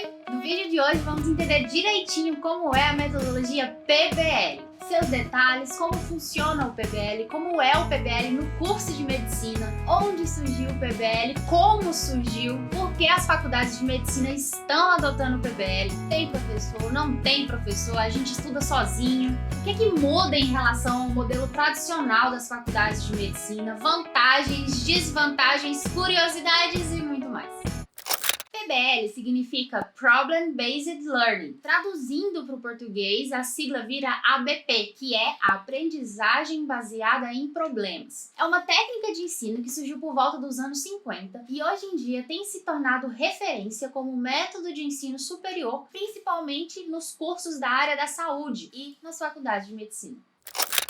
Oi! No vídeo de hoje vamos entender direitinho como é a metodologia PBL, seus detalhes, como funciona o PBL, como é o PBL no curso de medicina, onde surgiu o PBL, como surgiu, por que as faculdades de medicina estão adotando o PBL, tem professor, não tem professor, a gente estuda sozinho, o que muda em relação ao modelo tradicional das faculdades de medicina, vantagens, desvantagens, curiosidades e muito mais. PBL significa Problem Based Learning. Traduzindo para o português, a sigla vira ABP, que é a Aprendizagem Baseada em Problemas. É uma técnica de ensino que surgiu por volta dos anos 50 e hoje em dia tem se tornado referência como método de ensino superior, principalmente nos cursos da área da saúde e nas faculdades de medicina.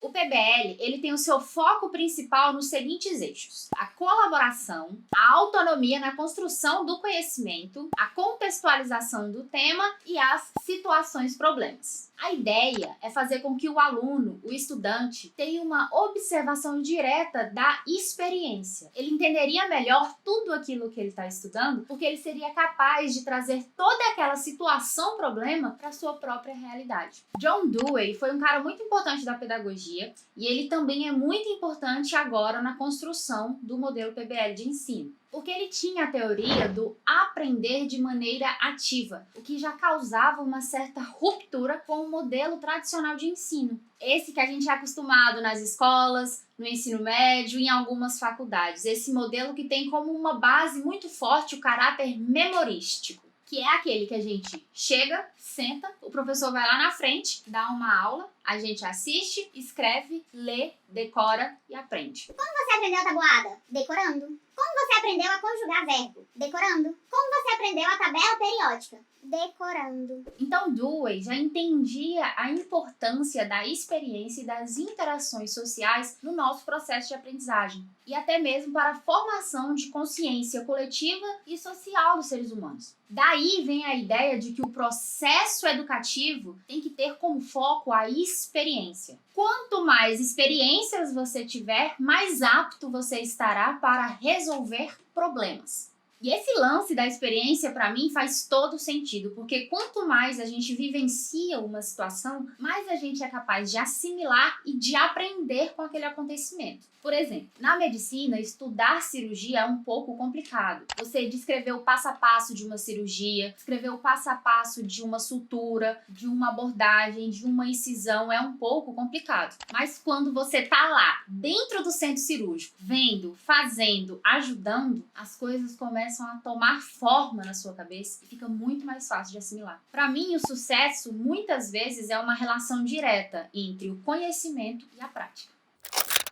O PBL, ele tem o seu foco principal nos seguintes eixos: a colaboração, a autonomia na construção do conhecimento, a contextualização do tema e as situações-problemas. A ideia é fazer com que o aluno, o estudante, tenha uma observação direta da experiência. Ele entenderia melhor tudo aquilo que ele está estudando, porque ele seria capaz de trazer toda aquela situação-problema para a sua própria realidade. John Dewey foi um cara muito importante da pedagogia e ele também é muito importante agora na construção do modelo PBL de ensino, porque ele tinha a teoria do aprender de maneira ativa, o que já causava uma certa ruptura com o modelo tradicional de ensino. Esse que a gente é acostumado nas escolas, no ensino médio e em algumas faculdades. Esse modelo que tem como uma base muito forte o caráter memorístico, que é aquele que a gente chega, senta, o professor vai lá na frente, dá uma aula, a gente assiste, escreve, lê, decora e aprende. Como você aprendeu a tabuada? Decorando. Como você aprendeu a conjugar verbo? Decorando. Como você aprendeu a tabela periódica? Decorando. Então, Dewey já entendia a importância da experiência e das interações sociais no nosso processo de aprendizagem, e até mesmo para a formação de consciência coletiva e social dos seres humanos. Daí vem a ideia de que o processo educativo tem que ter como foco a experiência. Quanto mais experiências você tiver, mais apto você estará para resolver problemas. E esse lance da experiência, para mim, faz todo sentido, porque quanto mais a gente vivencia uma situação, mais a gente é capaz de assimilar e de aprender com aquele acontecimento. Por exemplo, na medicina, estudar cirurgia é um pouco complicado. Você descrever o passo a passo de uma cirurgia, descrever o passo a passo de uma sutura, de uma abordagem, de uma incisão é um pouco complicado. Mas quando você tá lá, dentro do centro cirúrgico, vendo, fazendo, ajudando, as coisas começam a tomar forma na sua cabeça e fica muito mais fácil de assimilar. Para mim, o sucesso muitas vezes é uma relação direta entre o conhecimento e a prática.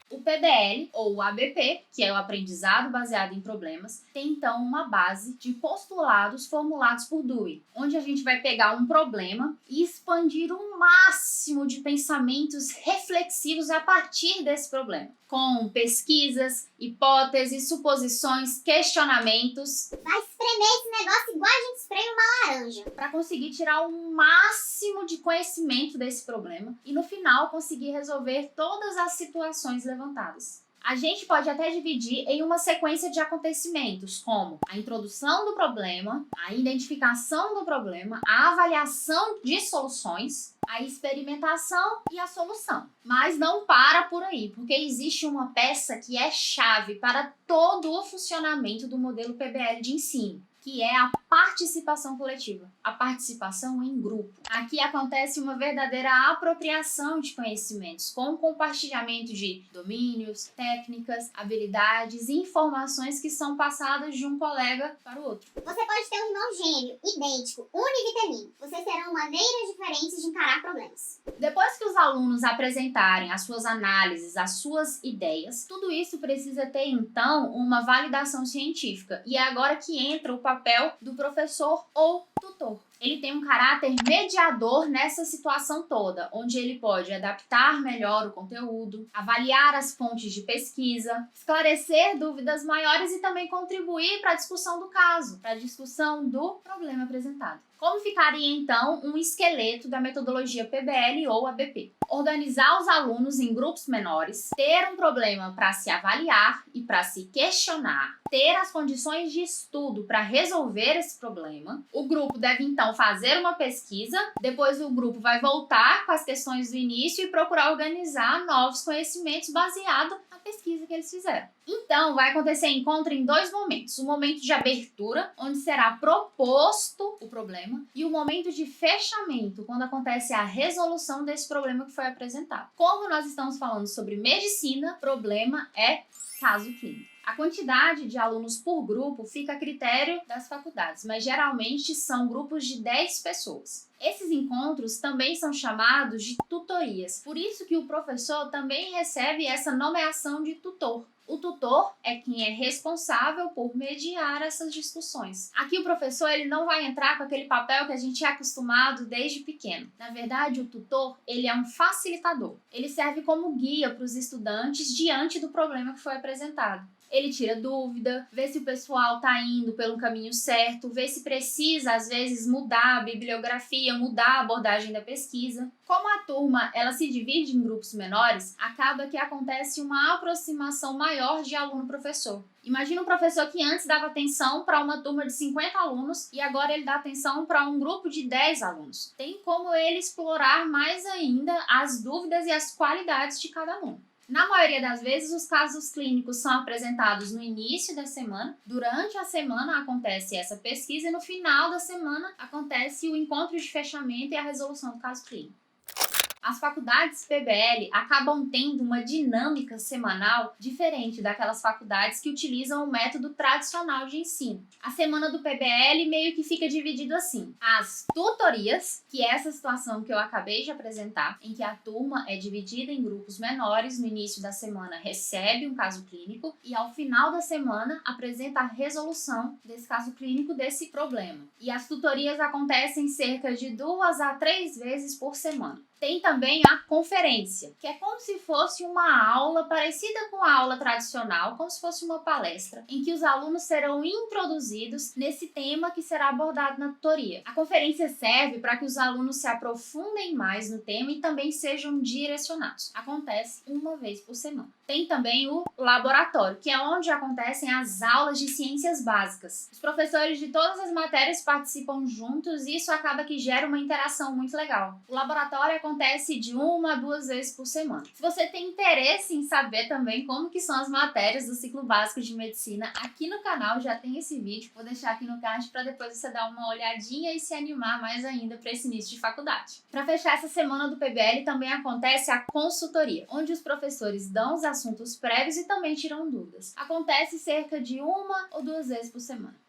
O PBL, ou o ABP, que é o aprendizado baseado em problemas, tem então uma base de postulados formulados por Dewey, onde a gente vai pegar um problema e expandir o máximo de pensamentos reflexivos a partir desse problema, com pesquisas, hipóteses, suposições, questionamentos. Vai espremer esse negócio igual a gente espreme uma laranja, para conseguir tirar o máximo de conhecimento desse problema e no final conseguir resolver todas as situações levantadas. A gente pode até dividir em uma sequência de acontecimentos, como a introdução do problema, a identificação do problema, a avaliação de soluções, a experimentação e a solução. Mas não para por aí, porque existe uma peça que é chave para todo o funcionamento do modelo PBL de ensino, que é a participação coletiva, a participação em grupo. Aqui acontece uma verdadeira apropriação de conhecimentos, com o compartilhamento de domínios, técnicas, habilidades e informações que são passadas de um colega para o outro. Você pode ter um irmão gêmeo, idêntico, univitelino. Vocês terão maneiras diferentes de encarar problemas. Depois que os alunos apresentarem as suas análises, as suas ideias, tudo isso precisa ter, então, uma validação científica. E é agora que entra o papel do professor ou tutor. Ele tem um caráter mediador nessa situação toda, onde ele pode adaptar melhor o conteúdo, avaliar as fontes de pesquisa, esclarecer dúvidas maiores e também contribuir para a discussão do caso, para a discussão do problema apresentado. apresentado. Como ficaria, então, um esqueleto da metodologia PBL ou ABP? Organizar os alunos em grupos menores, ter um problema para se avaliar e para se questionar, ter as condições de estudo para resolver esse problema. O grupo deve, então, fazer uma pesquisa, depois o grupo vai voltar com as questões do início e procurar organizar novos conhecimentos baseado na pesquisa que eles fizeram. Então, vai acontecer encontro em 2 momentos. O momento de abertura, onde será proposto o problema, e o momento de fechamento, quando acontece a resolução desse problema que foi apresentado. Como nós estamos falando sobre medicina, problema é caso clínico. A quantidade de alunos por grupo fica a critério das faculdades, mas geralmente são grupos de 10 pessoas. Esses encontros também são chamados de tutorias, por isso que o professor também recebe essa nomeação de tutor. O tutor é quem é responsável por mediar essas discussões. Aqui o professor ele não vai entrar com aquele papel que a gente é acostumado desde pequeno. Na verdade, o tutor ele é um facilitador. Ele serve como guia para os estudantes diante do problema que foi apresentado. Ele tira dúvida, vê se o pessoal está indo pelo caminho certo, vê se precisa, às vezes, mudar a bibliografia, mudar a abordagem da pesquisa. Como a turma ela se divide em grupos menores, acaba que acontece uma aproximação maior de aluno-professor. Imagina um professor que antes dava atenção para uma turma de 50 alunos e agora ele dá atenção para um grupo de 10 alunos. Tem como ele explorar mais ainda as dúvidas e as qualidades de cada aluno. Na maioria das vezes, os casos clínicos são apresentados no início da semana, durante a semana acontece essa pesquisa e no final da semana acontece o encontro de fechamento e a resolução do caso clínico. As faculdades PBL acabam tendo uma dinâmica semanal diferente daquelas faculdades que utilizam o método tradicional de ensino. A semana do PBL meio que fica dividido assim: as tutorias, que é essa situação que eu acabei de apresentar, em que a turma é dividida em grupos menores, no início da semana recebe um caso clínico e ao final da semana apresenta a resolução desse caso clínico, desse problema. E as tutorias acontecem cerca de 2 a 3 vezes por semana. Tem também a conferência, que é como se fosse uma aula parecida com a aula tradicional, como se fosse uma palestra, em que os alunos serão introduzidos nesse tema que será abordado na tutoria. A conferência serve para que os alunos se aprofundem mais no tema e também sejam direcionados. Acontece uma vez por semana. Tem também o laboratório, que é onde acontecem as aulas de ciências básicas. Os professores de todas as matérias participam juntos e isso acaba que gera uma interação muito legal. O laboratório acontece de 1 a 2 vezes por semana. Se você tem interesse em saber também como que são as matérias do ciclo básico de medicina, aqui no canal já tem esse vídeo, vou deixar aqui no card para depois você dar uma olhadinha e se animar mais ainda para esse início de faculdade. Para fechar essa semana do PBL também acontece a consultoria, onde os professores dão os assuntos prévios e também tiram dúvidas. Acontece cerca de 1 ou 2 vezes por semana.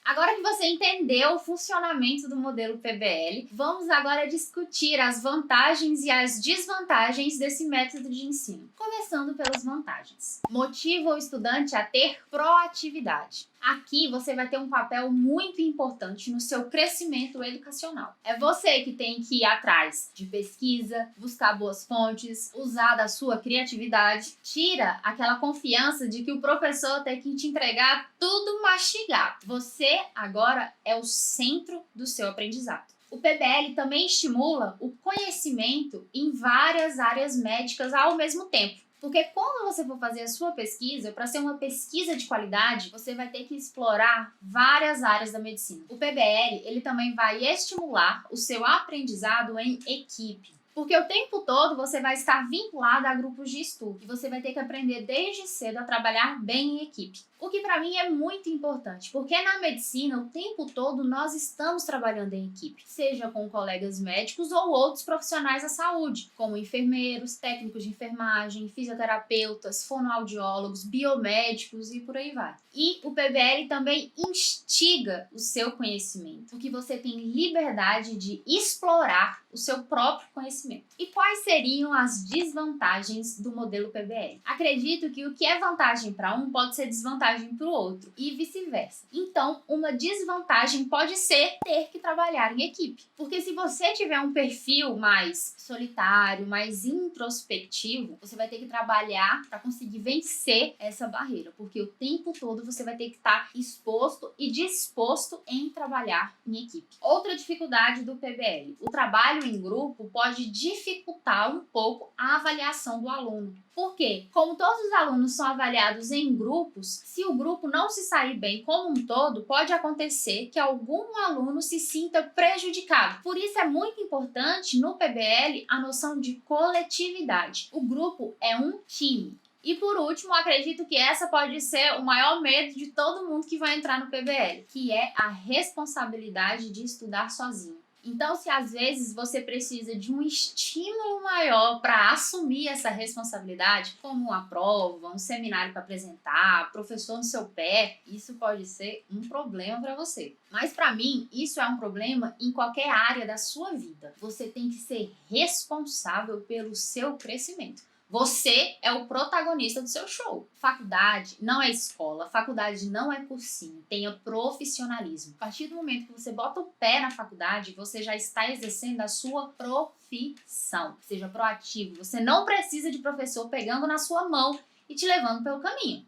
Agora que você entendeu o funcionamento do modelo PBL, vamos agora discutir as vantagens e as desvantagens desse método de ensino. Começando pelas vantagens. Motiva o estudante a ter proatividade. Aqui você vai ter um papel muito importante no seu crescimento educacional. É você que tem que ir atrás de pesquisa, buscar boas fontes, usar da sua criatividade. Tira aquela confiança de que o professor tem que te entregar tudo mastigado. Você agora é o centro do seu aprendizado. O PBL também estimula o conhecimento em várias áreas médicas ao mesmo tempo. Porque quando você for fazer a sua pesquisa, para ser uma pesquisa de qualidade, você vai ter que explorar várias áreas da medicina. O PBL, ele também vai estimular o seu aprendizado em equipe. Porque o tempo todo você vai estar vinculado a grupos de estudo e você vai ter que aprender desde cedo a trabalhar bem em equipe. O que para mim é muito importante, porque na medicina o tempo todo nós estamos trabalhando em equipe, seja com colegas médicos ou outros profissionais da saúde, como enfermeiros, técnicos de enfermagem, fisioterapeutas, fonoaudiólogos, biomédicos e por aí vai. E o PBL também instiga o seu conhecimento, porque você tem liberdade de explorar o seu próprio conhecimento. E quais seriam as desvantagens do modelo PBL? Acredito que o que é vantagem para um pode ser desvantagem para o outro e vice-versa. Então, uma desvantagem pode ser ter que trabalhar em equipe. Porque se você tiver um perfil mais solitário, mais introspectivo, você vai ter que trabalhar para conseguir vencer essa barreira, porque o tempo todo você vai ter que estar exposto e disposto em trabalhar em equipe. Outra dificuldade do PBL: o trabalho em grupo pode dificultar um pouco a avaliação do aluno. Por quê? Como todos os alunos são avaliados em grupos, se o grupo não se sair bem como um todo, pode acontecer que algum aluno se sinta prejudicado. Por isso é muito importante no PBL a noção de coletividade. O grupo é um time. E por último, acredito que essa pode ser o maior medo de todo mundo que vai entrar no PBL, que é a responsabilidade de estudar sozinho. Então, se às vezes você precisa de um estímulo maior para assumir essa responsabilidade, como uma prova, um seminário para apresentar, professor no seu pé, isso pode ser um problema para você. Mas para mim, isso é um problema em qualquer área da sua vida. Você tem que ser responsável pelo seu crescimento. Você é o protagonista do seu show. Faculdade não é escola, faculdade não é cursinho, tenha profissionalismo. A partir do momento que você bota o pé na faculdade, você já está exercendo a sua profissão. Seja proativo, você não precisa de professor pegando na sua mão e te levando pelo caminho.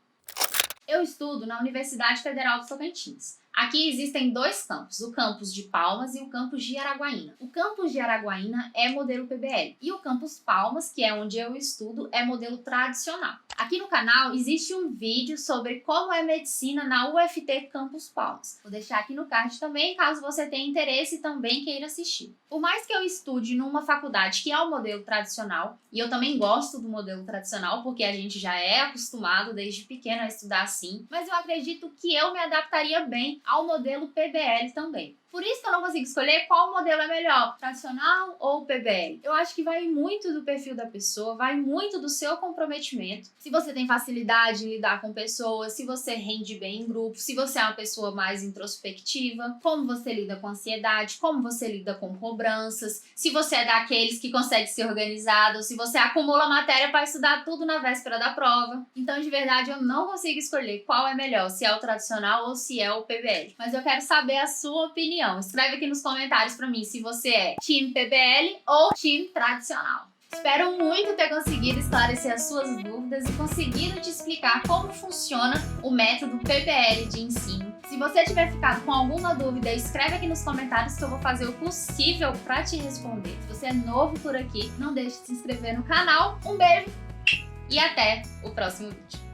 Eu estudo na Universidade Federal do Tocantins. Aqui existem dois campos, o campus de Palmas e o campus de Araguaína. O campus de Araguaína é modelo PBL e o campus Palmas, que é onde eu estudo, é modelo tradicional. Aqui no canal existe um vídeo sobre como é medicina na UFT Campus Palmas. Vou deixar aqui no card também, caso você tenha interesse e também queira assistir. Por mais que eu estude numa faculdade que é o modelo tradicional, e eu também gosto do modelo tradicional, porque a gente já é acostumado desde pequeno a estudar assim, mas eu acredito que eu me adaptaria bem ao modelo PBL também. Por isso que eu não consigo escolher qual modelo é melhor, tradicional ou PBL. Eu acho que vai muito do perfil da pessoa, vai muito do seu comprometimento. Se você tem facilidade em lidar com pessoas, se você rende bem em grupo, se você é uma pessoa mais introspectiva, como você lida com ansiedade, como você lida com cobranças, se você é daqueles que consegue ser organizado, se você acumula matéria para estudar tudo na véspera da prova. Então, de verdade, eu não consigo escolher qual é melhor, se é o tradicional ou se é o PBL. Mas eu quero saber a sua opinião. Escreve aqui nos comentários pra mim se você é time PBL ou time tradicional. Espero muito ter conseguido esclarecer as suas dúvidas e conseguido te explicar como funciona o método PBL de ensino. Se você tiver ficado com alguma dúvida, escreve aqui nos comentários que eu vou fazer o possível para te responder. Se você é novo por aqui, não deixe de se inscrever no canal. Um beijo e até o próximo vídeo.